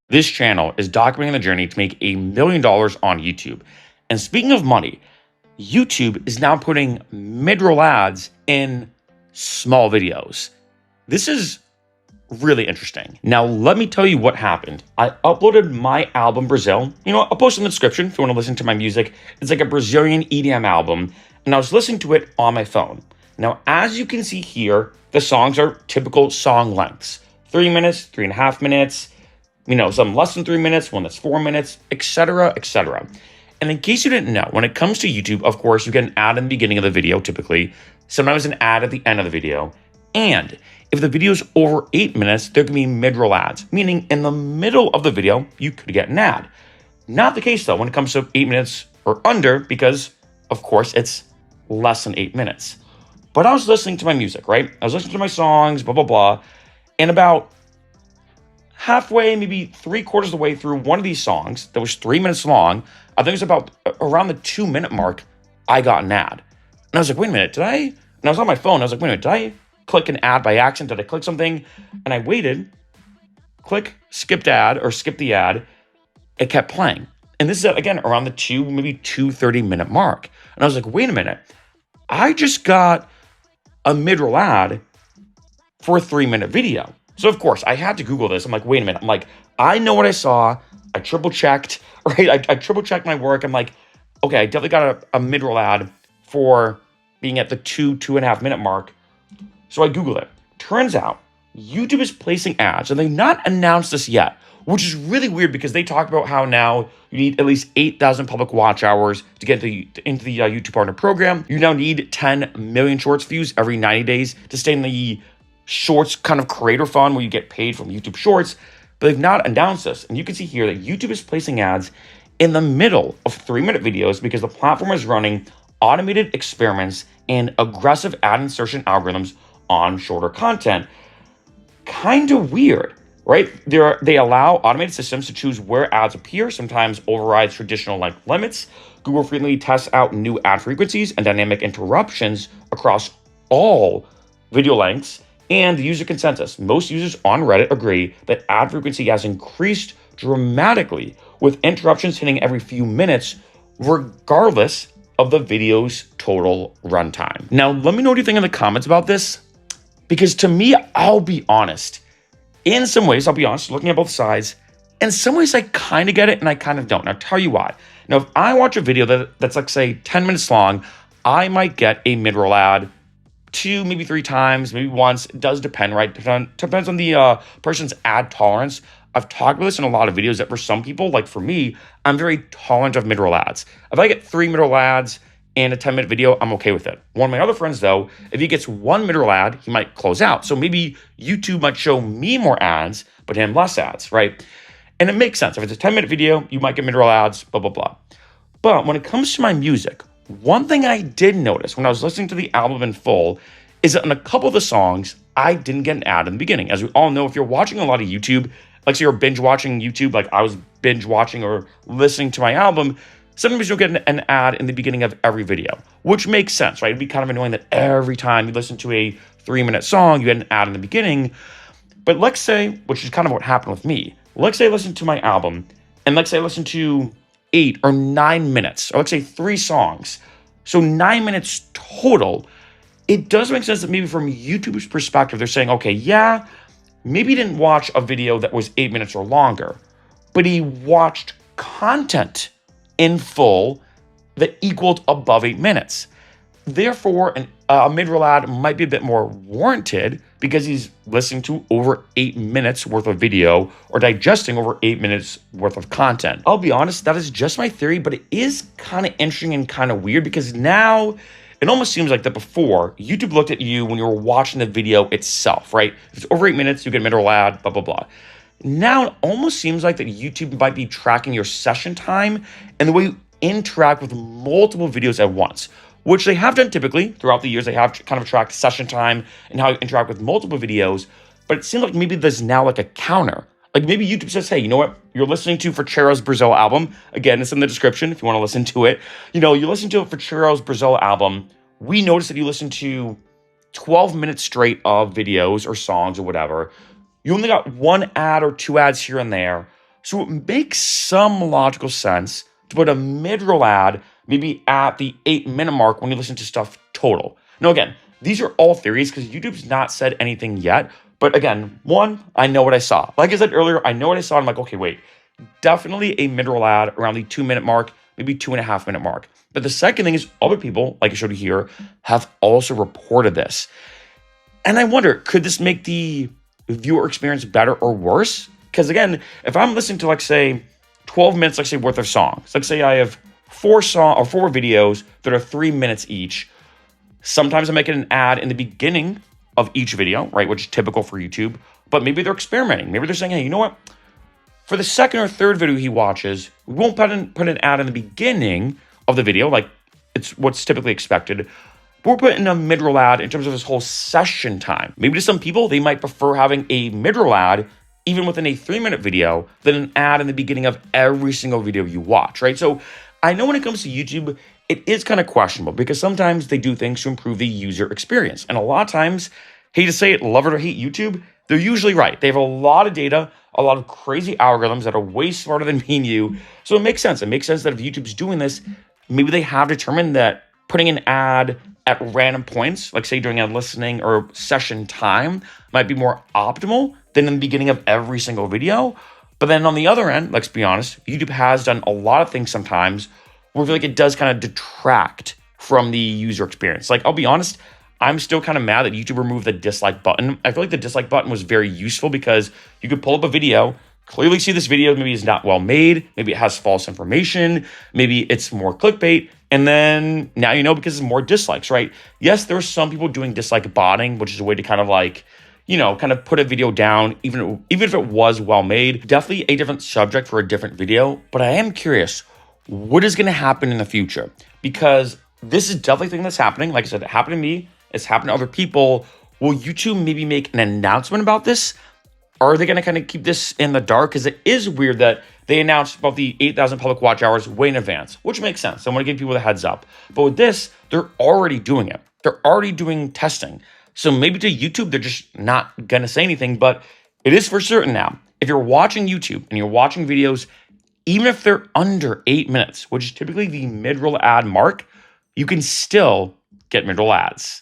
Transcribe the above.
This channel is documenting the journey to make $1 million on YouTube. And speaking of money, YouTube is now putting mid-roll ads in small videos. This is really interesting. Now, let me tell you what happened. I uploaded my album, Brazil. I'll post in the description if you want to listen to my music. It's like a Brazilian EDM album, and I was listening to it on my phone. Now, as you can see here, the songs are typical song lengths. 3 minutes, 3.5 minutes, some less than 3 minutes, one that's 4 minutes, etc., etc. And in case you didn't know, when it comes to YouTube, of course, you get an ad in the beginning of the video, typically, sometimes an ad at the end of the video. And if the video is over 8 minutes, there can be mid-roll ads, meaning in the middle of the video, you could get an ad. Not the case, though, when it comes to 8 minutes or under, because, of course, it's less than 8 minutes. But I was listening to my music, right? I was listening to my songs, blah, blah, blah. And about halfway, maybe 3/4 of the way through one of these songs that was 3 minutes long, I think it was about around the 2-minute mark, I got an ad. And I was like, wait a minute, did I? And I was on my phone. I was like, wait a minute, did I click an ad by accident? Did I click something? And I waited, click, skipped ad, or skip the ad. It kept playing. And this is, again, around the maybe 2:30-minute mark. And I was like, wait a minute, I just got a mid-roll ad for a 3-minute video. So, of course, I had to Google this. I'm like, wait a minute. I'm like, I know what I saw. I triple-checked, right? I triple-checked my work. I'm like, okay, I definitely got a mid-roll ad for being at the 2.5 minute mark. So I Googled it. Turns out, YouTube is placing ads, and they've not announced this yet, which is really weird because they talk about how now you need at least 8,000 public watch hours to get into the YouTube Partner Program. You now need 10 million Shorts views every 90 days to stay in the Shorts kind of creator fund where you get paid from YouTube Shorts, but they've not announced this. And you can see here that YouTube is placing ads in the middle of 3-minute videos because the platform is running automated experiments and aggressive ad insertion algorithms on shorter content. Kind of weird, right? They allow automated systems to choose where ads appear, sometimes overrides traditional length limits. Google frequently tests out new ad frequencies and dynamic interruptions across all video lengths and the user consensus. Most users on Reddit agree that ad frequency has increased dramatically, with interruptions hitting every few minutes, regardless of the video's total runtime. Now, let me know what you think in the comments about this, because to me, I'll be honest. In some ways, I'll be honest, looking at both sides, in some ways I kind of get it and I kind of don't. Now, I'll tell you why. Now, if I watch a video that's like, say, 10 minutes long, I might get a mid-roll ad 2, maybe 3 times, maybe once. It does depend, right? Depends on the person's ad tolerance. I've talked about this in a lot of videos that for some people, like for me, I'm very tolerant of mid-roll ads. If I get 3 mid-roll ads in a 10-minute video, I'm okay with it. One of my other friends, though, if he gets 1 mid-roll ad, he might close out. So maybe YouTube might show me more ads, but him less ads, right? And it makes sense. If it's a 10-minute video, you might get mid-roll ads, blah, blah, blah. But when it comes to my music, one thing I did notice when I was listening to the album in full is that in a couple of the songs, I didn't get an ad in the beginning. As we all know, if you're watching a lot of YouTube, like say you're binge watching YouTube, like I was binge watching or listening to my album, sometimes you'll get an ad in the beginning of every video, which makes sense, right? It'd be kind of annoying that every time you listen to a 3-minute song, you get an ad in the beginning. But let's say, which is kind of what happened with me, let's say I listen to my album, and let's say I listen to 8 or 9 minutes, or let's say 3 songs. So 9 minutes total. It does make sense that maybe from YouTube's perspective, they're saying, okay, yeah, maybe he didn't watch a video that was 8 minutes or longer, but he watched content in full that equaled above 8 minutes. Therefore, a mid-roll ad might be a bit more warranted because he's listening to over 8 minutes worth of video or digesting over 8 minutes worth of content. I'll be honest, that is just my theory, but it is kind of interesting and kind of weird because now it almost seems like that before, YouTube looked at you when you were watching the video itself, right? If it's over 8 minutes, you get a mid-roll ad, blah, blah, blah. Now it almost seems like that YouTube might be tracking your session time and the way you interact with multiple videos at once, which they have done typically throughout the years. They have kind of tracked session time and how you interact with multiple videos, but it seems like maybe there's now like a counter. Like maybe YouTube says, hey, you know what? You're listening to Ferchero's Brazil album. Again, it's in the description if you want to listen to it. You listen to a Ferchero's Brazil album. We noticed that you listen to 12 minutes straight of videos or songs or whatever. You only got 1 ad or 2 ads here and there. So it makes some logical sense to put a mid-roll ad maybe at the 8-minute mark when you listen to stuff total. Now, again, these are all theories because YouTube's not said anything yet. But again, one, I know what I saw. Like I said earlier, I know what I saw. I'm like, okay, wait, definitely a mid-roll ad around the 2-minute mark, maybe 2.5-minute mark. But the second thing is other people, like I showed you here, have also reported this. And I wonder, could this make the viewer experience better or worse? Because again, if I'm listening to, like, say, 12 minutes, like, say, worth of songs, like, say I have 4 videos that are 3 minutes each. Sometimes I make it an ad in the beginning of each video, right, which is typical for YouTube. But maybe they're experimenting. Maybe they're saying, hey, you know what? For the second or third video he watches, we won't put an ad in the beginning of the video, like it's what's typically expected. But we're putting a mid-roll ad in terms of this whole session time. Maybe to some people, they might prefer having a mid-roll ad even within a 3-minute video than an ad in the beginning of every single video you watch, right? So I know when it comes to YouTube, it is kind of questionable because sometimes they do things to improve the user experience. And a lot of times, hate to say it, love it or hate YouTube, they're usually right. They have a lot of data, a lot of crazy algorithms that are way smarter than me and you. So it makes sense. It makes sense that if YouTube's doing this, maybe they have determined that putting an ad at random points, like say during a listening or session time, might be more optimal than in the beginning of every single video. But then on the other end, let's be honest, YouTube has done a lot of things sometimes where I feel like it does kind of detract from the user experience. Like, I'll be honest, I'm still kind of mad that YouTube removed the dislike button. I feel like the dislike button was very useful because you could pull up a video, clearly see this video maybe is not well made, maybe it has false information, maybe it's more clickbait, and then now you know because it's more dislikes, right? Yes, there are some people doing dislike botting, which is a way to kind of like, you know, kind of put a video down, even if it was well made. Definitely a different subject for a different video, but I am curious, what is going to happen in the future? Because this is definitely a thing that's happening. Like I said, it happened to me. It's happened to other people. Will YouTube maybe make an announcement about this? Or are they going to kind of keep this in the dark? Because it is weird that they announced about the 8,000 public watch hours way in advance, which makes sense. I want to give people the heads up. But with this, they're already doing it. They're already doing testing. So maybe to YouTube, they're just not going to say anything. But it is for certain now. If you're watching YouTube and you're watching videos, even if they're under 8 minutes, which is typically the mid-roll ad mark, you can still get mid-roll ads.